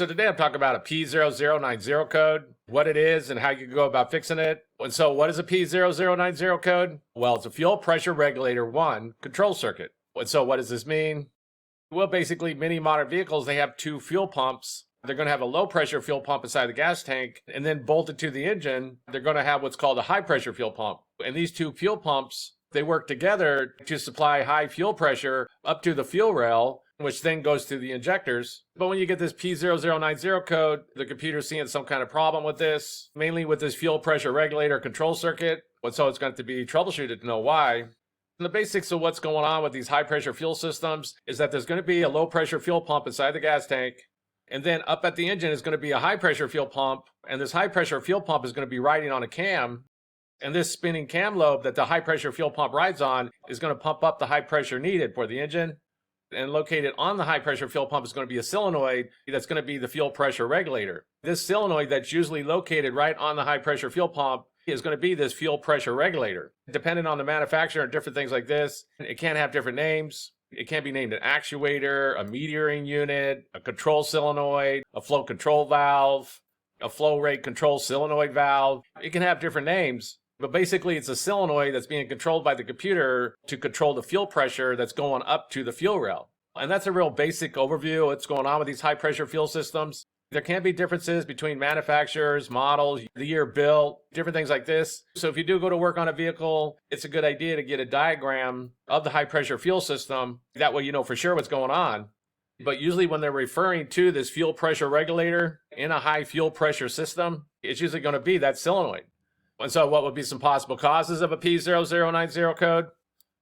So today I'm talking about a P0090 code, what it is and how you can go about fixing it. And so what is a P0090 code? Well, it's a fuel pressure regulator 1 control circuit. And so what does this mean? Well, basically many modern vehicles, they have two fuel pumps. They're going to have a low pressure fuel pump inside the gas tank, and then bolted to the engine, they're going to have what's called a high pressure fuel pump. And these two fuel pumps, they work together to supply high fuel pressure up to the fuel rail, which then goes to the injectors. But when you get this P0090 code, the computer's seeing some kind of problem with this, mainly with this fuel pressure regulator control circuit. And so it's going to be troubleshooted to know why. And the basics of what's going on with these high pressure fuel systems is that there's going to be a low pressure fuel pump inside the gas tank. And then up at the engine is going to be a high pressure fuel pump. And this high pressure fuel pump is going to be riding on a cam. And this spinning cam lobe that the high pressure fuel pump rides on is going to pump up the high pressure needed for the engine. And located on the high pressure fuel pump is going to be a solenoid that's going to be the fuel pressure regulator. This solenoid that's usually located right on the high pressure fuel pump is going to be this fuel pressure regulator. Depending on the manufacturer and different things like this, it can have different names. It can be named an actuator, a metering unit, a control solenoid, a flow control valve, a flow rate control solenoid valve. It can have different names. But basically, it's a solenoid that's being controlled by the computer to control the fuel pressure that's going up to the fuel rail. And that's a real basic overview of what's going on with these high-pressure fuel systems. There can be differences between manufacturers, models, the year built, different things like this. So if you do go to work on a vehicle, it's a good idea to get a diagram of the high-pressure fuel system. That way you know for sure what's going on. But usually when they're referring to this fuel pressure regulator in a high fuel pressure system, it's usually going to be that solenoid. And so what would be some possible causes of a P0090 code?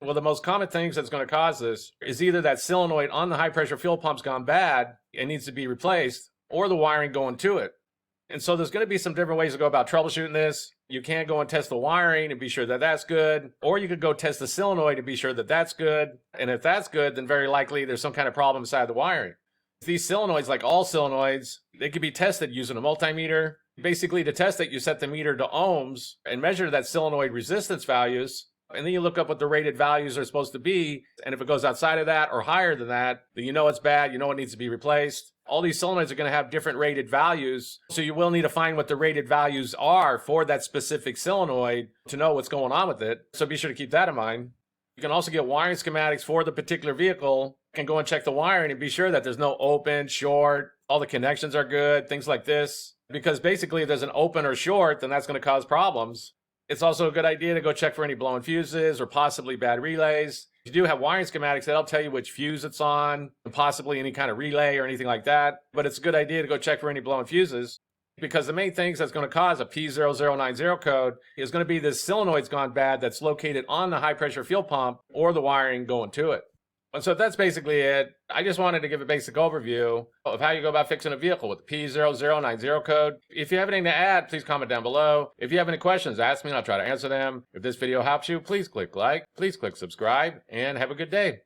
Well, the most common things that's going to cause this is either that solenoid on the high pressure fuel pump's gone bad and needs to be replaced, or the wiring going to it. And so there's going to be some different ways to go about troubleshooting this. You can go and test the wiring and be sure that that's good, or you could go test the solenoid and be sure that that's good. And if that's good, then very likely there's some kind of problem inside the wiring. These solenoids, like all solenoids, they can be tested using a multimeter. Basically, to test it, you set the meter to ohms and measure that solenoid resistance values. And then you look up what the rated values are supposed to be. And if it goes outside of that or higher than that, then you know it's bad, you know it needs to be replaced. All these solenoids are going to have different rated values. So you will need to find what the rated values are for that specific solenoid to know what's going on with it. So be sure to keep that in mind. You can also get wiring schematics for the particular vehicle. You can go and check the wiring and be sure that there's no open, short, all the connections are good, things like this. Because basically if there's an open or short, then that's going to cause problems. It's also a good idea to go check for any blown fuses or possibly bad relays. If you do have wiring schematics, that'll tell you which fuse it's on, and possibly any kind of relay or anything like that. But it's a good idea to go check for any blown fuses, because the main things that's going to cause a P0090 code is going to be this solenoid's gone bad that's located on the high pressure fuel pump or the wiring going to it. And so that's basically it. I just wanted to give a basic overview of how you go about fixing a vehicle with the P0090 code. If you have anything to add, please comment down below. If you have any questions, ask me and I'll try to answer them. If this video helps you, please click like, please click subscribe, and have a good day.